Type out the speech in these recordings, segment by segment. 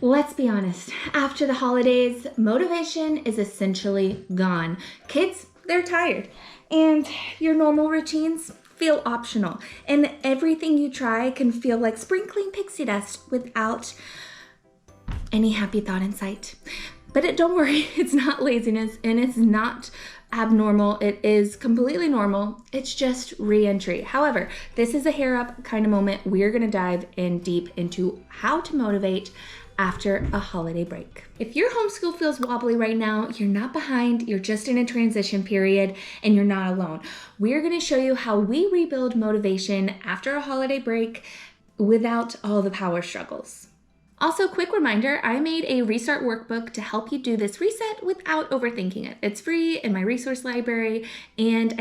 Let's be honest, after the holidays, motivation is essentially gone. Kids, they're tired, and your normal routines feel optional, and everything you try can feel like sprinkling pixie dust without any happy thought in sight. But don't worry, it's not laziness and it's not abnormal. It is completely normal. It's just re-entry. However, this is a hair up kind of moment. We're going to dive in deep into how to motivate after a holiday break. If your homeschool feels wobbly right now, you're not behind, you're just in a transition period, and you're not alone. We're going to show you how we rebuild motivation after a holiday break without all the power struggles. Also, quick reminder, I made a restart workbook to help you do this reset without overthinking it. It's free in my resource library, and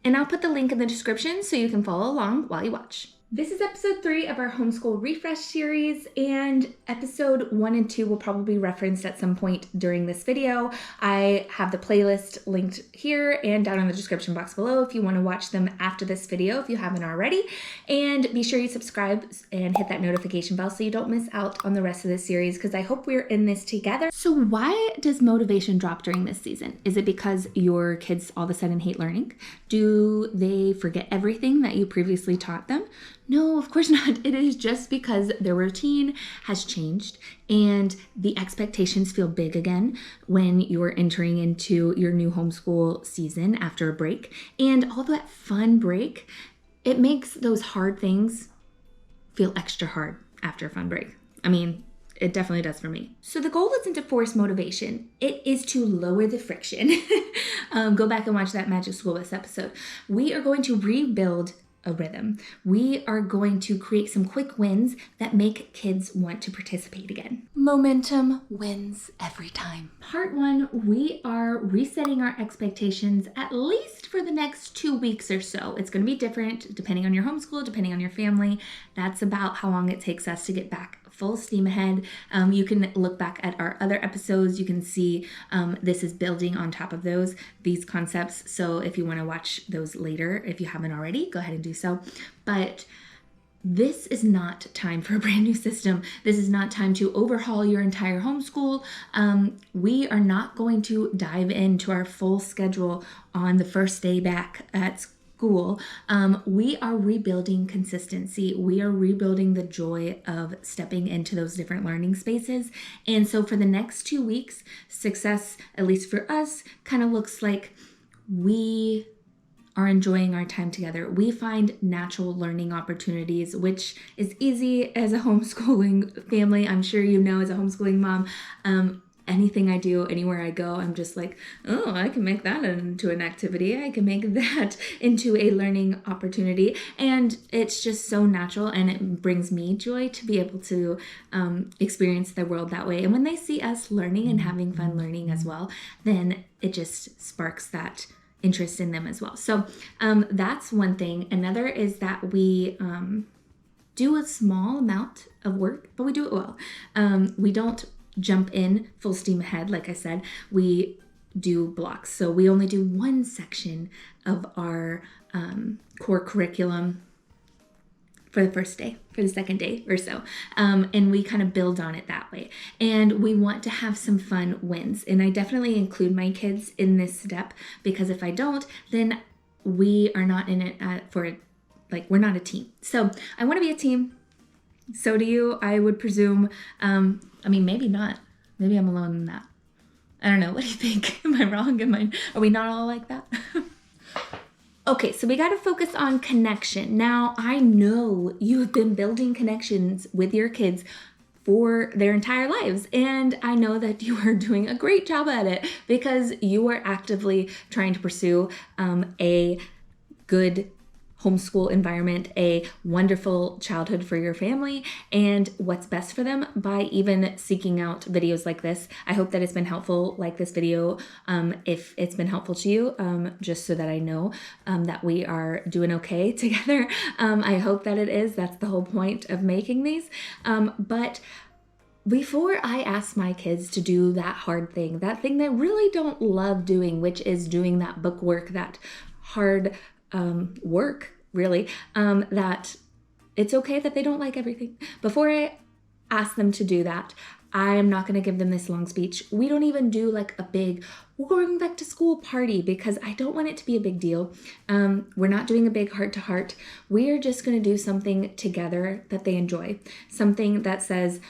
I'll put the link in the description so you can follow along while you watch. This is episode 3 of our Homeschool Refresh series, and episode 1 and 2 will probably be referenced at some point during this video. I have the playlist linked here and down in the description box below if you want to watch them after this video if you haven't already. And be sure you subscribe and hit that notification bell so you don't miss out on the rest of this series, because I hope we're in this together. So why does motivation drop during this season? Is it because your kids all of a sudden hate learning? Do they forget everything that you previously taught them? No, of course not. It is just because their routine has changed and the expectations feel big again when you're entering into your new homeschool season after a break. And all that fun break, it makes those hard things feel extra hard after a fun break. I mean, it definitely does for me. So the goal isn't to force motivation. It is to lower the friction. Go back and watch that Magic School Bus episode. We are going to rebuild a rhythm. We are going to create some quick wins that make kids want to participate again. Momentum wins every time. Part 1, we are resetting our expectations at least for the next 2 weeks or so. It's going to be different depending on your homeschool, depending on your family. That's about how long it takes us to get back full steam ahead. You can look back at our other episodes. You can see this is building on top of these concepts. So if you want to watch those later, if you haven't already, go ahead and do so. But this is not time for a brand new system. This is not time to overhaul your entire homeschool. We are not going to dive into our full schedule on the first day back at school. We are rebuilding consistency. We are rebuilding the joy of stepping into those different learning spaces. And so for the next 2 weeks, success, at least for us, kind of looks like we are enjoying our time together. We find natural learning opportunities, which is easy as a homeschooling family. I'm sure you know, as a homeschooling mom, anything I do, anywhere I go, I'm just like, oh, I can make that into an activity. I can make that into a learning opportunity. And it's just so natural, and it brings me joy to be able to experience the world that way. And when they see us learning and having fun learning as well, then it just sparks that interest in them as well. So that's one thing. Another is that we do a small amount of work, but we do it well. We don't jump in full steam ahead. Like I said, we do blocks. So we only do one section of our core curriculum for the first day, for the second day or so. And we kind of build on it that way. And we want to have some fun wins. And I definitely include my kids in this step, because if I don't, then we are not in it we're not a team. So I want to be a team. So do you, I would presume. Maybe not. Maybe I'm alone in that. I don't know. What do you think? Am I wrong? Are we not all like that? Okay, so we got to focus on connection. Now, I know you have been building connections with your kids for their entire lives, and I know that you are doing a great job at it because you are actively trying to pursue a good homeschool environment, a wonderful childhood for your family, and what's best for them by even seeking out videos like this. I hope that it's been helpful, like this video, if it's been helpful to you, just so that I know that we are doing okay together. I hope that it is. That's the whole point of making these. But before I ask my kids to do that hard thing, that thing they really don't love doing, which is doing that book work, that hard work, really, that it's okay that they don't like everything. Before I ask them to do that, I am not going to give them this long speech. We don't even do like a big, we're going back to school party because I don't want it to be a big deal. We're not doing a big heart to heart. We are just going to do something together that they enjoy. Something that says,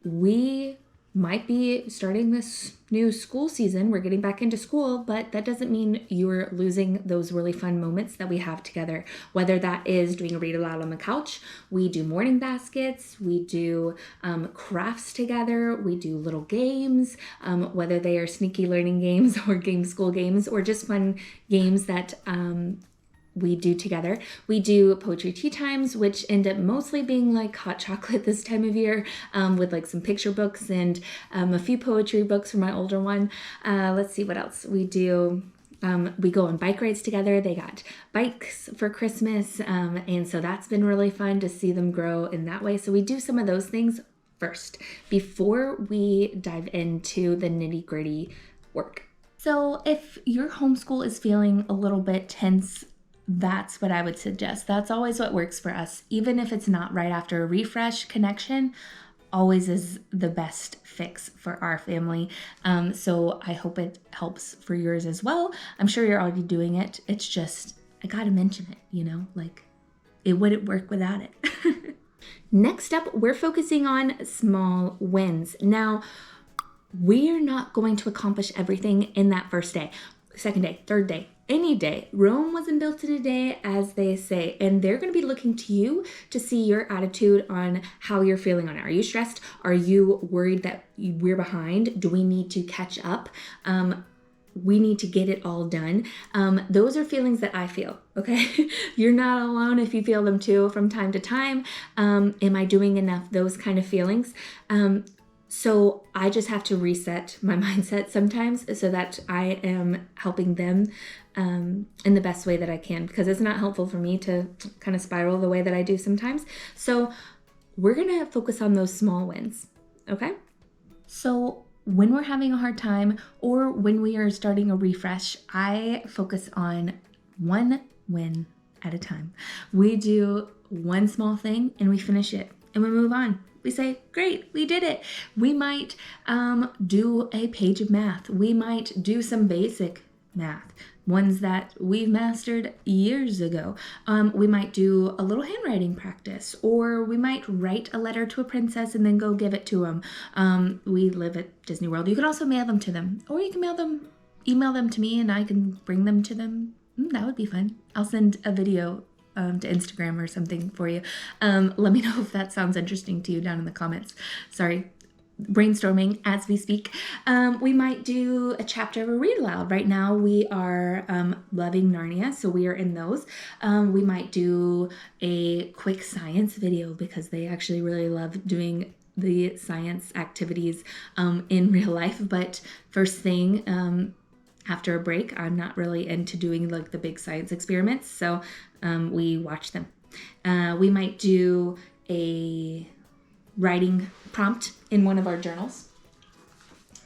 we might be starting this new school season. We're getting back into school, but that doesn't mean you're losing those really fun moments that we have together. Whether that is doing a read aloud on the couch, we do morning baskets, we do crafts together, we do little games, whether they are sneaky learning games or game school games or just fun games that we do together. We do poetry tea times, which end up mostly being like hot chocolate this time of year, with like some picture books and a few poetry books for my older one. Let's see what else we do. We go on bike rides together. They got bikes for Christmas, and so that's been really fun to see them grow in that way. So we do some of those things first before we dive into the nitty-gritty work. So if your homeschool is feeling a little bit tense, that's what I would suggest. That's always what works for us. Even if it's not right after a refresh, connection always is the best fix for our family. So I hope it helps for yours as well. I'm sure you're already doing it. It's just, I gotta mention it, like it wouldn't work without it. Next up, we're focusing on small wins. Now, we're not going to accomplish everything in that first day, second day, third day, any day. Rome wasn't built in a day, as they say, and they're going to be looking to you to see your attitude on how you're feeling on it. Are you stressed? Are you worried that we're behind? Do we need to catch up? We need to get it all done. Those are feelings that I feel, okay? You're not alone if you feel them too from time to time. Am I doing enough? Those kind of feelings. So I just have to reset my mindset sometimes so that I am helping them in the best way that I can, because it's not helpful for me to kind of spiral the way that I do sometimes. So we're going to focus on those small wins, okay? So when we're having a hard time or when we are starting a refresh, I focus on one win at a time. We do one small thing and we finish it and we move on. We say, great, we did it. We might do a page of math. We might do some basic math, ones that we've mastered years ago. We might do a little handwriting practice, or we might write a letter to a princess and then go give it to them. We live at Disney World. You can also mail them to them, or you can email them to me and I can bring them to them. That would be fun. I'll send a video to Instagram or something for you. Let me know if that sounds interesting to you down in the comments. Sorry, brainstorming as we speak. We might do a chapter of a read aloud. Right now we are loving Narnia, so we are in those. We might do a quick science video because they actually really love doing the science activities in real life. But first thing, after a break, I'm not really into doing like the big science experiments, so we watch them. We might do a writing prompt in one of our journals.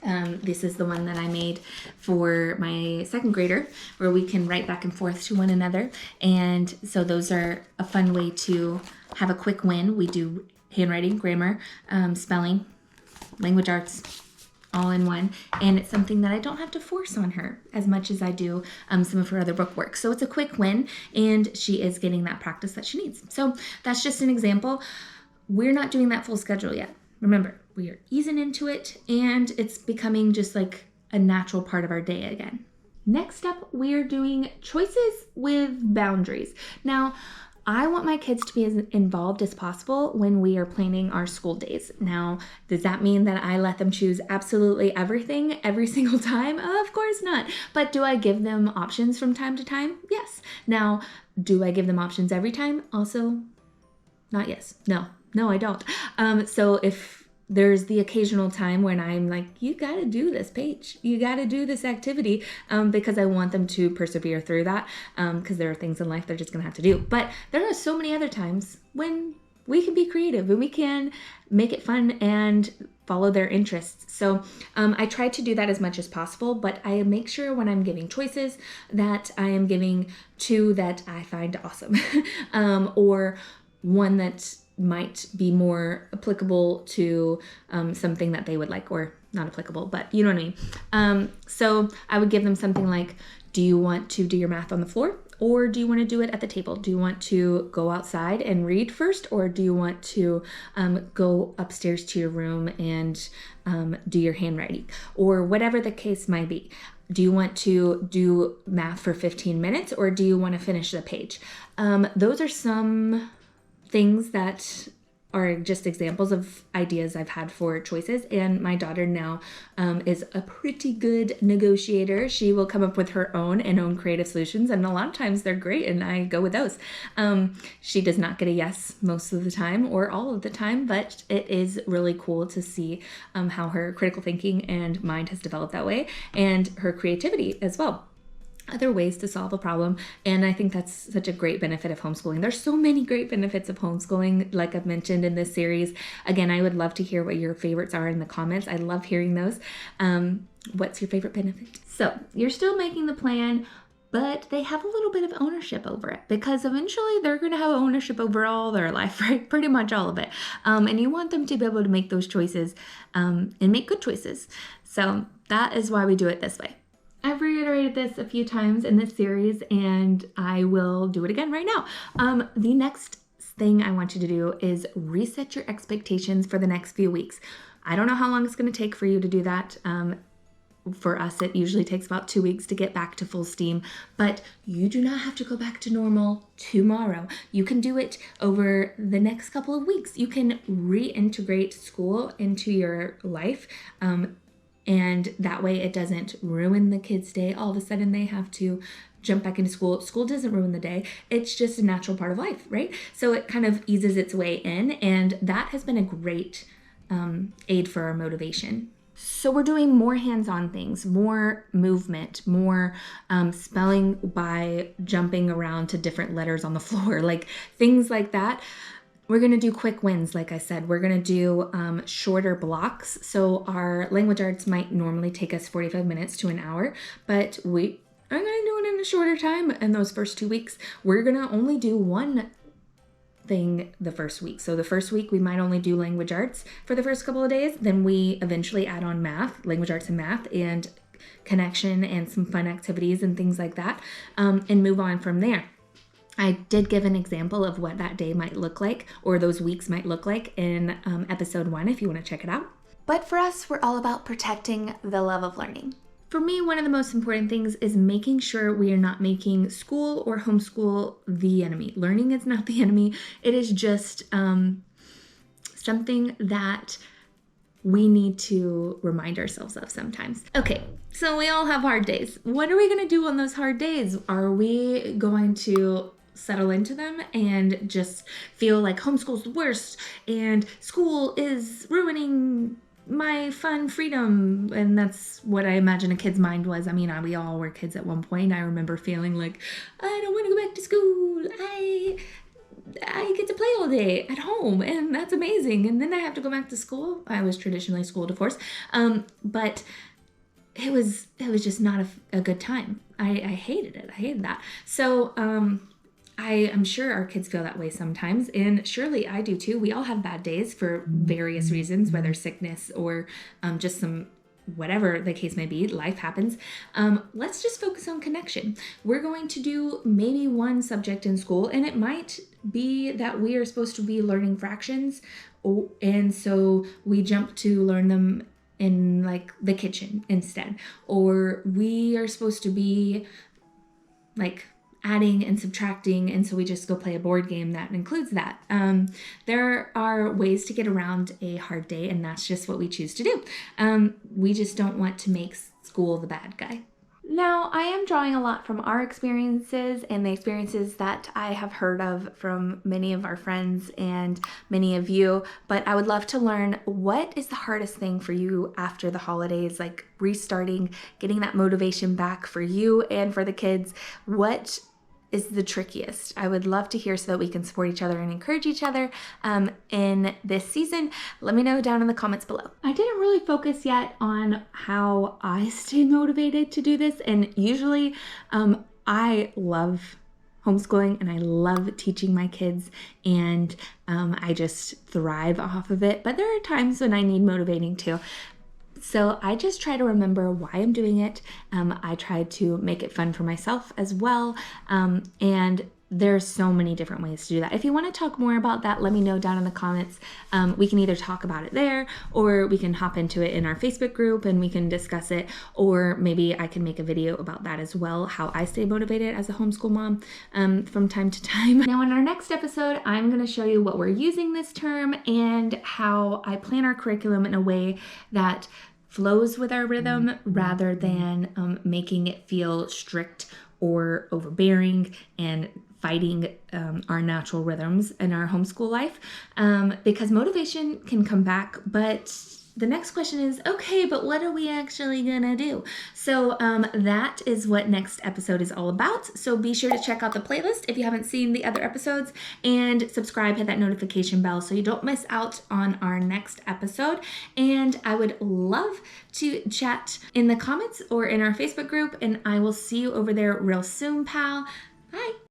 This is the one that I made for my second grader, where we can write back and forth to one another. And so those are a fun way to have a quick win. We do handwriting, grammar, spelling, language arts, all in one, and it's something that I don't have to force on her as much as I do some of her other book work. So it's a quick win, and she is getting that practice that she needs. So that's just an example. We're not doing that full schedule yet. Remember, we are easing into it, and it's becoming just like a natural part of our day again. Next up, we are doing choices with boundaries. Now, I want my kids to be as involved as possible when we are planning our school days. Now, does that mean that I let them choose absolutely everything every single time? Of course not. But do I give them options from time to time? Yes. Now, do I give them options every time? Also, not yes. No, I don't. So if there's the occasional time when I'm like, you got to do this, Paige. You got to do this activity because I want them to persevere through that because there are things in life they're just going to have to do. But there are so many other times when we can be creative and we can make it fun and follow their interests. So I try to do that as much as possible, but I make sure when I'm giving choices that I am giving two that I find awesome or one that might be more applicable to something that they would like, or not applicable, but you know what I mean. So I would give them something like, do you want to do your math on the floor? Or do you want to do it at the table? Do you want to go outside and read first? Or do you want to go upstairs to your room and do your handwriting? Or whatever the case might be. Do you want to do math for 15 minutes? Or do you want to finish the page? Those are some things that are just examples of ideas I've had for choices. And my daughter now is a pretty good negotiator. She will come up with her own and own creative solutions. And a lot of times they're great and I go with those. She does not get a yes most of the time or all of the time, but it is really cool to see how her critical thinking and mind has developed that way, and her creativity as well. Other ways to solve a problem. And I think that's such a great benefit of homeschooling. There's so many great benefits of homeschooling, like I've mentioned in this series. Again, I would love to hear what your favorites are in the comments. I love hearing those. What's your favorite benefit? So you're still making the plan, but they have a little bit of ownership over it, because eventually they're going to have ownership over all their life, right? Pretty much all of it. And you want them to be able to make those choices and make good choices. So that is why we do it this way. I've reiterated this a few times in this series, and I will do it again right now. The next thing I want you to do is reset your expectations for the next few weeks. I don't know how long it's going to take for you to do that. For us, it usually takes about 2 weeks to get back to full steam, but you do not have to go back to normal tomorrow. You can do it over the next couple of weeks. You can reintegrate school into your life. And that way it doesn't ruin the kids' day. All of a sudden they have to jump back into school. School doesn't ruin the day. It's just a natural part of life, right? So it kind of eases its way in, and that has been a great aid for our motivation. So we're doing more hands-on things, more movement, more spelling by jumping around to different letters on the floor, like things like that. We're going to do quick wins, like I said. We're going to do shorter blocks. So our language arts might normally take us 45 minutes to an hour, but we are going to do it in a shorter time in those first 2 weeks. We're going to only do one thing the first week. So the first week we might only do language arts for the first couple of days. Then we eventually add on math, language arts and math, and connection and some fun activities and things like that, and move on from there. I did give an example of what that day might look like, or those weeks might look like, in episode 1 if you want to check it out. But for us, we're all about protecting the love of learning. For me, one of the most important things is making sure we are not making school or homeschool the enemy. Learning is not the enemy. It is just something that we need to remind ourselves of sometimes. Okay, so we all have hard days. What are we going to do on those hard days? Are we going to settle into them and just feel like homeschool's the worst and school is ruining my fun freedom? And that's what I imagine a kid's mind was. I mean, we all were kids at one point. I remember feeling like, I don't want to go back to school. I get to play all day at home, and that's amazing. And then I have to go back to school. I was traditionally schooled, of course. But it was just not a good time. I hated it. I hated that. So, I am sure our kids feel that way sometimes, and surely I do too. We all have bad days for various reasons, whether sickness or just some whatever the case may be. Life happens. Let's just focus on connection. We're going to do maybe one subject in school, and it might be that we are supposed to be learning fractions, and so we jump to learn them in like the kitchen instead, or we are supposed to be like adding and subtracting, and so we just go play a board game that includes that. There are ways to get around a hard day, and that's just what we choose to do. We just don't want to make school the bad guy. Now, I am drawing a lot from our experiences and the experiences that I have heard of from many of our friends and many of you, but I would love to learn, what is the hardest thing for you after the holidays, like restarting, getting that motivation back for you and for the kids? What is the trickiest? I would love to hear, so that we can support each other and encourage each other in this season. Let me know down in the comments below. I didn't really focus yet on how I stay motivated to do this, and usually I love homeschooling and I love teaching my kids, and I just thrive off of it. But there are times when I need motivating too. So I just try to remember why I'm doing it. I try to make it fun for myself as well. And there's so many different ways to do that. If you want to talk more about that, let me know down in the comments. We can either talk about it there, or we can hop into it in our Facebook group and we can discuss it, or maybe I can make a video about that as well, how I stay motivated as a homeschool mom from time to time. Now in our next episode, I'm going to show you what we're using this term and how I plan our curriculum in a way that flows with our rhythm rather than making it feel strict or overbearing and fighting our natural rhythms in our homeschool life, because motivation can come back, but the next question is, okay, but what are we actually gonna do? So that is what next episode is all about. So be sure to check out the playlist if you haven't seen the other episodes, and subscribe, hit that notification bell so you don't miss out on our next episode. And I would love to chat in the comments or in our Facebook group, and I will see you over there real soon, pal. Bye.